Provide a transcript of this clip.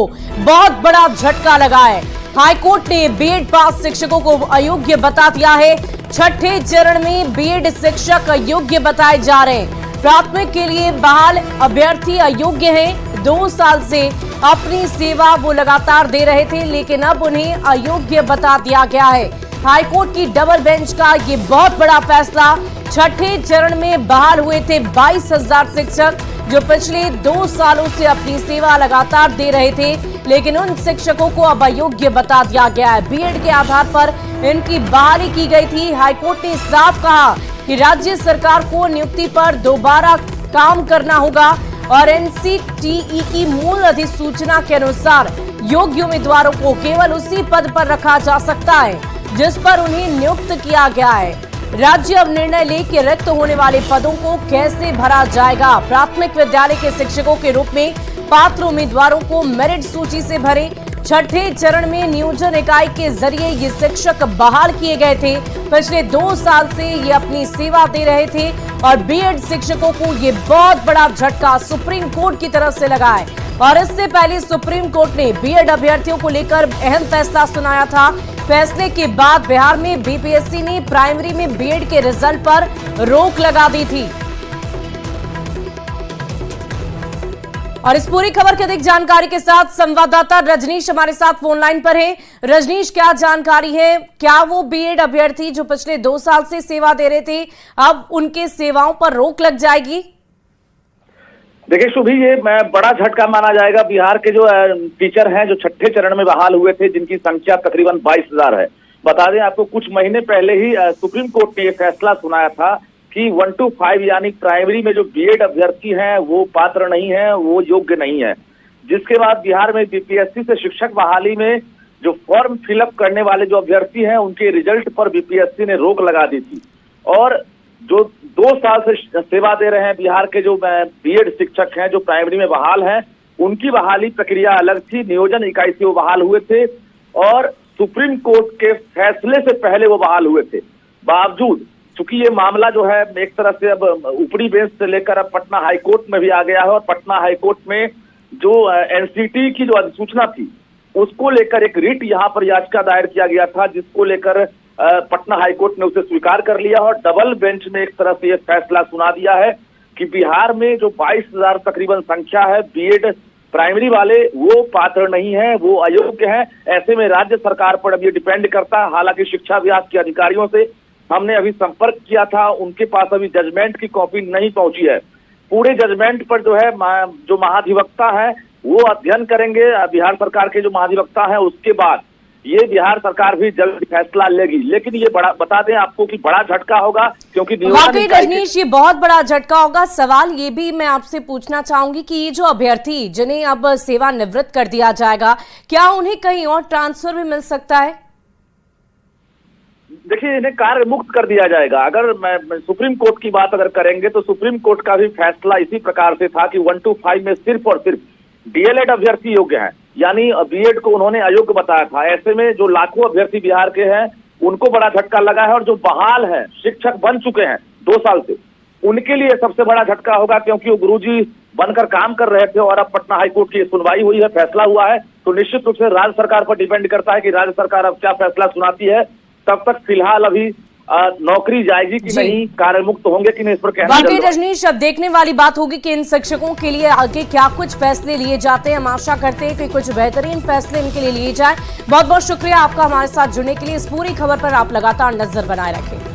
को बहुत बड़ा झटका लगा है। हाईकोर्ट ने बीएड पास शिक्षकों को अयोग्य बता दिया है। छठे चरण में बीएड शिक्षक अयोग्य बताए जा रहे हैं। प्राथमिक के लिए बहाल अभ्यर्थी अयोग्य हैं। 2 साल से अपनी सेवा वो लगातार दे रहे थे, लेकिन अब उन्हें अयोग्य बता दिया गया है। हाईकोर्ट की डबल बेंच का ये बहुत बड़ा फैसला। छठे चरण में बहाल हुए थे 22,000 शिक्षक जो पिछले 2 सालों से अपनी सेवा लगातार दे रहे थे, लेकिन उन शिक्षकों को अब अयोग्य बता दिया गया है। बीएड के आधार पर इनकी बहाली की गई थी। हाईकोर्ट ने साफ कहा कि राज्य सरकार को नियुक्ति पर दोबारा काम करना होगा और एनसीटीई की मूल अधिसूचना के अनुसार योग्य उम्मीदवारों को केवल उसी पद पर रखा जा सकता है जिस पर उन्हें नियुक्त किया गया है। राज्य अब निर्णय ले कि रिक्त होने वाले पदों को कैसे भरा जाएगा। प्राथमिक विद्यालय के शिक्षकों के रूप में पात्र उम्मीदवारों को मेरिट सूची से भरे। छठे चरण में नियोजन इकाई के जरिए ये शिक्षक बहाल किए गए थे। पिछले 2 साल से ये अपनी सेवा दे रहे थे और बीएड शिक्षकों को ये बहुत बड़ा झटका सुप्रीम कोर्ट की तरफ से लगा है। और इससे पहले सुप्रीम कोर्ट ने बीएड अभ्यर्थियों को लेकर अहम फैसला सुनाया था। फैसले के बाद बिहार में बीपीएससी ने प्राइमरी में बीएड के रिजल्ट पर रोक लगा दी थी। और इस पूरी खबर की अधिक जानकारी के साथ संवाददाता रजनीश हमारे साथ फोन लाइन पर हैं। रजनीश, क्या जानकारी है? क्या वो बीएड अभ्यर्थी जो पिछले 2 साल से सेवा दे रहे थे, अब उनके सेवाओं पर रोक लग जाएगी? देखिए शुभी, ये बड़ा झटका माना जाएगा। बिहार के जो टीचर हैं जो छठे चरण में बहाल हुए थे, जिनकी संख्या तकरीबन 22,000 है। बता दें आपको, कुछ महीने पहले ही सुप्रीम कोर्ट ने यह फैसला सुनाया था कि 1 to 5 यानी प्राइमरी में जो बीएड अभ्यर्थी हैं वो पात्र नहीं है, वो योग्य नहीं है। जिसके बाद बिहार में बीपीएससी से शिक्षक बहाली में जो फॉर्म फिलअप करने वाले जो अभ्यर्थी हैं उनके रिजल्ट पर बीपीएससी ने रोक लगा दी थी। और जो 2 साल से सेवा दे रहे हैं बिहार के जो बीएड शिक्षक हैं जो प्राइमरी में बहाल हैं, उनकी बहाली प्रक्रिया अलग थी। नियोजन इकाई से वो बहाल हुए थे और सुप्रीम कोर्ट के फैसले से पहले वो बहाल हुए थे। बावजूद चूंकि ये मामला जो है एक तरह से अब ऊपरी बेंच से लेकर अब पटना हाईकोर्ट में भी आ गया है और पटना हाईकोर्ट में जो एनसीटी की जो अधिसूचना थी उसको लेकर एक रिट यहाँ पर याचिका दायर किया गया था, जिसको लेकर पटना हाईकोर्ट ने उसे स्वीकार कर लिया और डबल बेंच ने एक तरह से यह फैसला सुना दिया है कि बिहार में जो 22,000 तकरीबन संख्या है बीएड प्राइमरी वाले, वो पात्र नहीं है, वो अयोग्य हैं। ऐसे में राज्य सरकार पर अब ये डिपेंड करता है। हालांकि शिक्षा विभाग के अधिकारियों से हमने अभी संपर्क किया था, उनके पास अभी जजमेंट की कॉपी नहीं पहुंची है। पूरे जजमेंट पर जो है जो महाधिवक्ता है वो अध्ययन करेंगे। बिहार सरकार के जो महाधिवक्ता हैं उसके बाद ये बिहार सरकार भी जल्द फैसला लेगी। लेकिन ये बड़ा बता दें आपको कि बड़ा झटका होगा, क्योंकि वाकई रजनीश ये बहुत बड़ा झटका होगा। सवाल ये भी मैं आपसे पूछना चाहूंगी कि ये जो अभ्यर्थी जिन्हें अब सेवानिवृत्त कर दिया जाएगा, क्या उन्हें कहीं और ट्रांसफर भी मिल सकता है? देखिए, इन्हें कार्य मुक्त कर दिया जाएगा। अगर मैं सुप्रीम कोर्ट की बात अगर करेंगे तो सुप्रीम कोर्ट का भी फैसला इसी प्रकार से था कि 1 to 5 में सिर्फ और सिर्फ डीएलएड अभ्यर्थी योग्य हैं, यानी बीएड को उन्होंने अयोग्य बताया था। ऐसे में जो लाखों अभ्यर्थी बिहार के हैं उनको बड़ा झटका लगा है और जो बहाल हैं, शिक्षक बन चुके हैं 2 साल से, उनके लिए सबसे बड़ा झटका होगा, क्योंकि वो गुरुजी बनकर काम कर रहे थे और अब पटना हाईकोर्ट की सुनवाई हुई है, फैसला हुआ है। तो निश्चित रूप से राज्य सरकार पर डिपेंड करता है कि राज्य सरकार अब क्या फैसला सुनाती है। तब तक फिलहाल अभी नौकरी जाएगी कि नहीं, कार्य मुक्त होंगे कि नहीं, इस पर कहना बाकी रजनीश अब देखने वाली बात होगी कि इन शिक्षकों के लिए आगे क्या कुछ फैसले लिए जाते हैं। हम आशा करते हैं कि कुछ बेहतरीन फैसले इनके लिए लिए जाए। बहुत बहुत शुक्रिया आपका हमारे साथ जुड़ने के लिए। इस पूरी खबर पर आप लगातार नजर बनाए रखें।